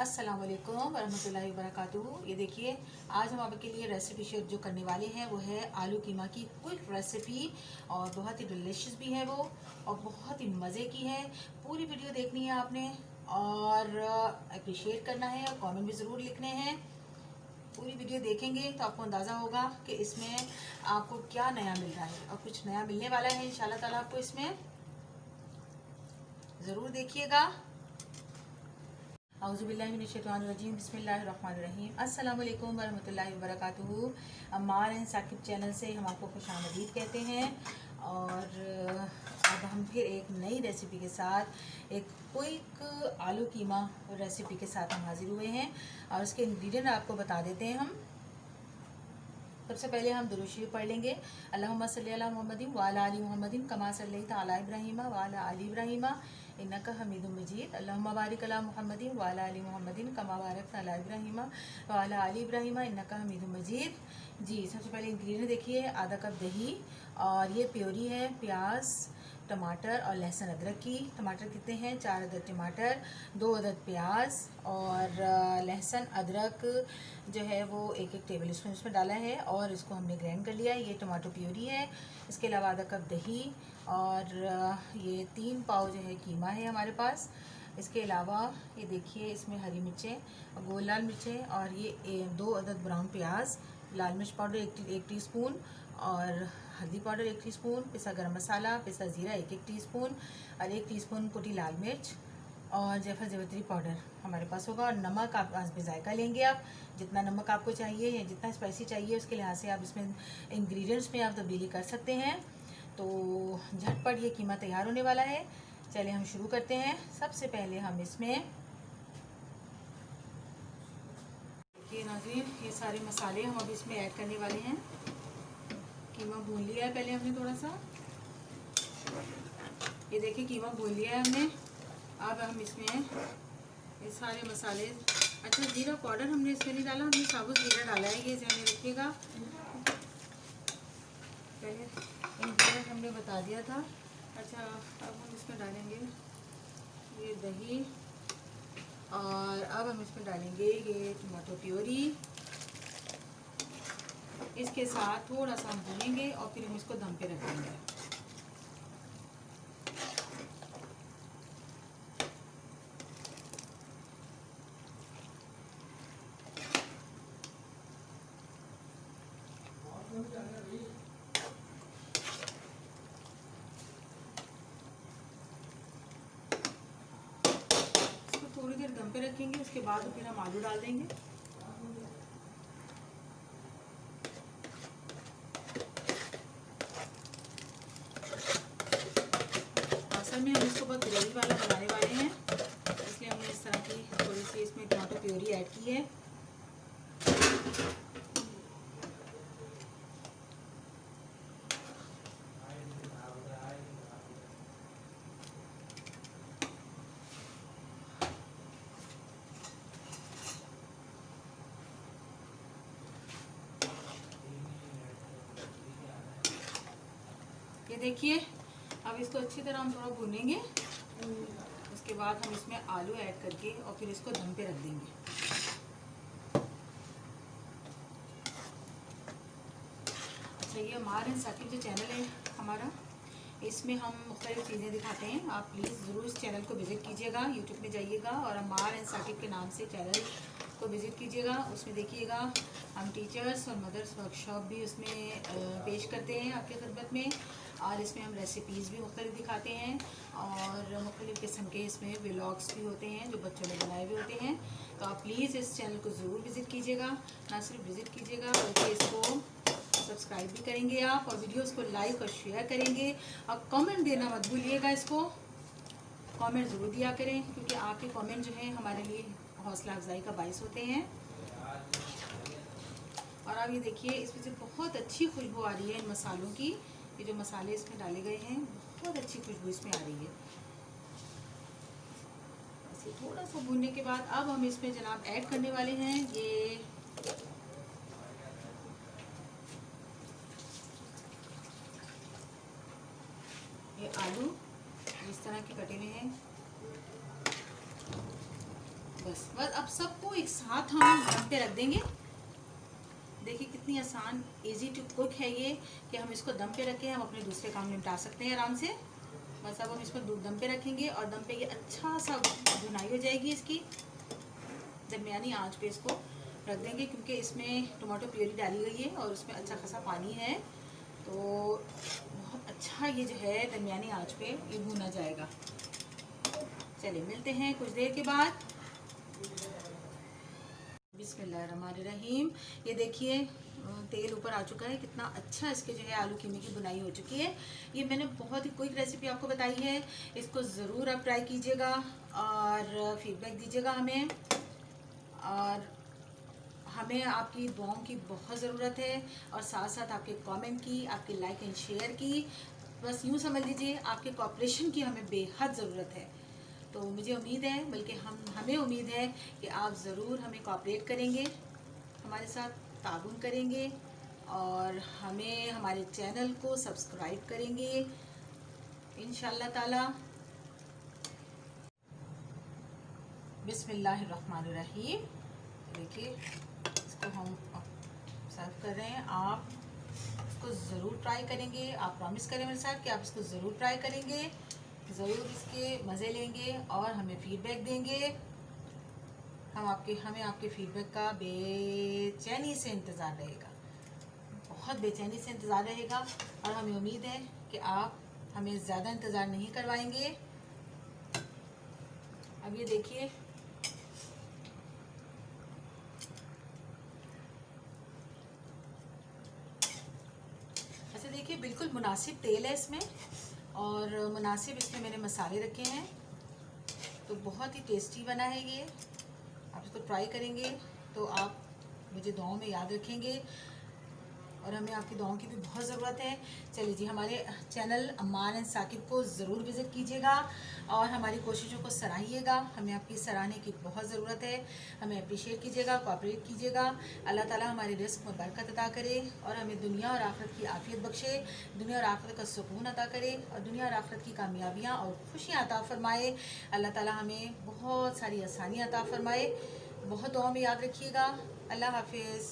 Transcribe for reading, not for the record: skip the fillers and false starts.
अस्सलाम वालेकुम वरहमतुल्लाहि वबरकातुहू। ये देखिए, आज हम आपके लिए रेसिपी शेयर जो करने वाले हैं वो है आलू कीमा की क्विक रेसिपी। और बहुत ही डिलीशियस भी है वो, और बहुत ही मज़े की है। पूरी वीडियो देखनी है आपने और अप्रिशिएट करना है और कमेंट भी ज़रूर लिखने हैं। पूरी वीडियो देखेंगे तो आपको अंदाज़ा होगा कि इसमें आपको क्या नया मिल रहा है, और कुछ नया मिलने वाला है इंशाल्लाह ताला आपको इसमें। ज़रूर देखिएगा। औज़ुबिल्लाहिमिनश्शैतानिर्रजीम बिस्मिल्लाहिर्रहमानिर्रहीम। अस्सलाम वालेकुम वरहमतुल्लाहि वबरकातुहू। अम्मार एंड साकिब चैनल से हम आपको खुशामदीद कहते हैं। और अब हम फिर एक नई रेसिपी के साथ, एक क्विक आलू कीमा रेसिपी के साथ हम हाजिर हुए हैं। और उसके इंग्रेडिएंट आपको बता देते हैं हम। सबसे पहले हम दुरूद शरीफ पढ़ लेंगे। अल्लाहुम्मा सल्ली अला मुहम्मदिन व अला आलि मुहम्मदिन कमा सल्लैता अला इब्राहीम व अला आलि इब्राहीम इन्नका हमीदुम मजीद। अल्लाहुम्मा बारिक अला मुहम्मदिन व अला आलि मुहम्मदिन कमा बारकता अला इब्राहीम व अला आलि इब्राहीम इन्नका हमीदुम मजीद। जी, सबसे पहले इंग्रेडिएंट देखिए। आधा कप दही, और ये प्योरी है प्याज, टमाटर और लहसुन अदरक की। टमाटर कितने हैं? 4 अदद टमाटर, 2 अदद प्याज, और लहसुन अदरक जो है वो एक टेबल स्पून इसमें डाला है, और इसको हमने ग्राइंड कर लिया है। ये टमाटो प्योरी है। इसके अलावा आधा कप दही, और ये 3 पाव जो है कीमा है हमारे पास। इसके अलावा ये देखिए, इसमें हरी मिर्चें, गोल लाल मिर्चें, और ये 2 अदद ब्राउन प्याज, लाल मिर्च पाउडर 1 टीस्पून, और हल्दी पाउडर 1 टीस्पून, पिसा गरम मसाला, पिसा ज़ीरा 1 टीस्पून, और 1 टीस्पून कुटी लाल मिर्च, और जायफल जावित्री पाउडर हमारे पास होगा। और नमक आप पे जायका लेंगे, आप जितना नमक आपको चाहिए या जितना स्पाइसी चाहिए उसके लिहाज से आप इसमें इंग्रेडिएंट्स में आप तब्दीली कर सकते हैं। तो झटपट ये कीमा तैयार होने वाला है। चलिए हम शुरू करते हैं। सबसे पहले हम इसमें, ये नाज़रीन, ये सारे मसाले हम अब इसमें ऐड करने वाले हैं। कीमा भून लिया है पहले हमने थोड़ा सा। ये देखिए, कीमा भून लिया है हमने। अब हम इसमें ये सारे मसाले, अच्छा जीरा पाउडर हमने इसमें नहीं डाला, हमने साबुत जीरा डाला है, ये ध्यान में रखिएगा। पहले इंग्रेडिएंट हमने बता दिया था। अच्छा, अब हम इसमें डालेंगे ये दही, और अब हम इसमें डालेंगे ये टमाटो प्योरी। इसके साथ थोड़ा सा हम भूनेंगे और फिर हम इसको दम पे रख देंगे। इसको थोड़ी देर दम पे रखेंगे, उसके बाद फिर हम आलू डाल देंगे। असल में हम इसको बहुत ग्रेवी वाला बनाने वाले हैं, इसलिए हमने इस तरह की थोड़ी सी इसमें टमाटो प्योरी ऐड की है। ये देखिए, अब इसको अच्छी तरह हम थोड़ा भूनेंगे। उसके बाद हम इसमें आलू ऐड करके और फिर इसको दम पे रख देंगे। अच्छा, ये अम्मार एंड साकिब जो चैनल है हमारा, इसमें हम मुख्तलिफ चीज़ें दिखाते हैं। आप प्लीज़ ज़रूर इस चैनल को विज़िट कीजिएगा। यूट्यूब में जाइएगा और अम्मार एंड साकिब के नाम से चैनल को विज़िट कीजिएगा। उसमें देखिएगा, हम टीचर्स और मदर्स वर्कशॉप भी उसमें पेश करते हैं आपकी खिदमत में। और इसमें हम रेसिपीज़ भी मुख्तलिफ दिखाते हैं, और मुख्तलिफ़ किस्म के इसमें व्लॉग्स भी होते हैं जो बच्चों ने बनाए हुए होते हैं। तो आप प्लीज़ इस चैनल को ज़रूर विज़िट कीजिएगा। ना सिर्फ विज़िट कीजिएगा बल्कि इसको सब्सक्राइब भी करेंगे आप, और वीडियोस को लाइक और शेयर करेंगे, और कमेंट देना मत भूलिएगा। इसको कमेंट ज़रूर दिया करें, क्योंकि आपके कमेंट जो है हमारे लिए हौसला अफजाई का बाइस होते हैं। और अब ये देखिए, इसमें से बहुत अच्छी खुशबू आ रही है इन मसालों की। ये जो मसाले इसमें डाले गए हैं, बहुत अच्छी खुशबू इसमें आ रही है। ऐसे थोड़ा सा भूनने के बाद अब हम इसमें जनाब ऐड करने वाले हैं ये आलू इस तरह के कटे हुए हैं, बस बस अब सबको एक साथ हम दम पे रख देंगे। देखिए कितनी आसान इजी टू कुक है ये कि हम इसको दम पे रखें, हम अपने दूसरे काम निपटा सकते हैं आराम से। बस अब हम इसको दम पे रखेंगे और दम पे ये अच्छा सा भुनाई हो जाएगी इसकी। दरमियानी आंच पे इसको रख देंगे क्योंकि इसमें टमाटो प्यूरी डाली गई है और उसमें अच्छा खासा पानी है, तो बहुत अच्छा ये जो है दरमियानी आंच पे ये भुना जाएगा। चलिए मिलते हैं कुछ देर के बाद। बिस्मिल्लाहिर्रहमानिर्रहीम। ये देखिए तेल ऊपर आ चुका है, कितना अच्छा इसके जो है आलू कीमे की बुनाई हो चुकी है। ये मैंने बहुत ही क्विक रेसिपी आपको बताई है, इसको ज़रूर आप ट्राई कीजिएगा और फीडबैक दीजिएगा हमें। और हमें आपकी दुआओं की बहुत ज़रूरत है और साथ साथ आपके कमेंट की, आपके लाइक एंड शेयर की। बस यूँ समझ लीजिए आपके कोऑपरेशन की हमें बेहद ज़रूरत है। तो मुझे उम्मीद है, बल्कि हमें उम्मीद है कि आप ज़रूर हमें कोऑपरेट करेंगे, हमारे साथ ताउन करेंगे और हमें हमारे चैनल को सब्सक्राइब करेंगे इंशाल्लाह ताला। बिस्मिल्लाहिर्रहमानिर्रहीम। देखिए इसको हम सर्व कर रहे हैं। आप इसको ज़रूर ट्राई करेंगे, आप प्रॉमिस करें मेरे साथ कि आप इसको ज़रूर ट्राई करेंगे, ज़रूर इसके मज़े लेंगे और हमें फ़ीडबैक देंगे। हमें आपके फ़ीडबैक का बेचैनी से इंतज़ार रहेगा, बहुत बेचैनी से इंतज़ार रहेगा और हमें उम्मीद है कि आप हमें ज़्यादा इंतज़ार नहीं करवाएंगे। अब ये देखिए ऐसे देखिए बिल्कुल मुनासिब तेल है इसमें और मुनासिब इसमें मैंने मसाले रखे हैं, तो बहुत ही टेस्टी बना है ये। आप इसको ट्राई करेंगे तो आप मुझे दुआओं में याद रखेंगे और हमें आपकी दुआओं की भी बहुत ज़रूरत है। चलिए जी, हमारे चैनल अम्मार एंड साकिब को ज़रूर विज़िट कीजिएगा और हमारी कोशिशों को सराहिएगा। हमें आपकी सराहने की बहुत ज़रूरत है, हमें अप्रिशिएट कीजिएगा, कोऑपरेट कीजिएगा। अल्लाह ताला हमारे रिस्क में बरकत अता करे और हमें दुनिया और आखिरत की आफियत बख्शे, दुनिया और आखिरत का सुकून अता करे और दुनिया और आखिरत की कामयाबियाँ और खुशियाँ अता फ़रमाए। अल्लाह ताला हमें बहुत सारी आसानियाँ अता फ़रमाए। बहुत दुआ में याद रखिएगा। अल्लाह हाफिज़।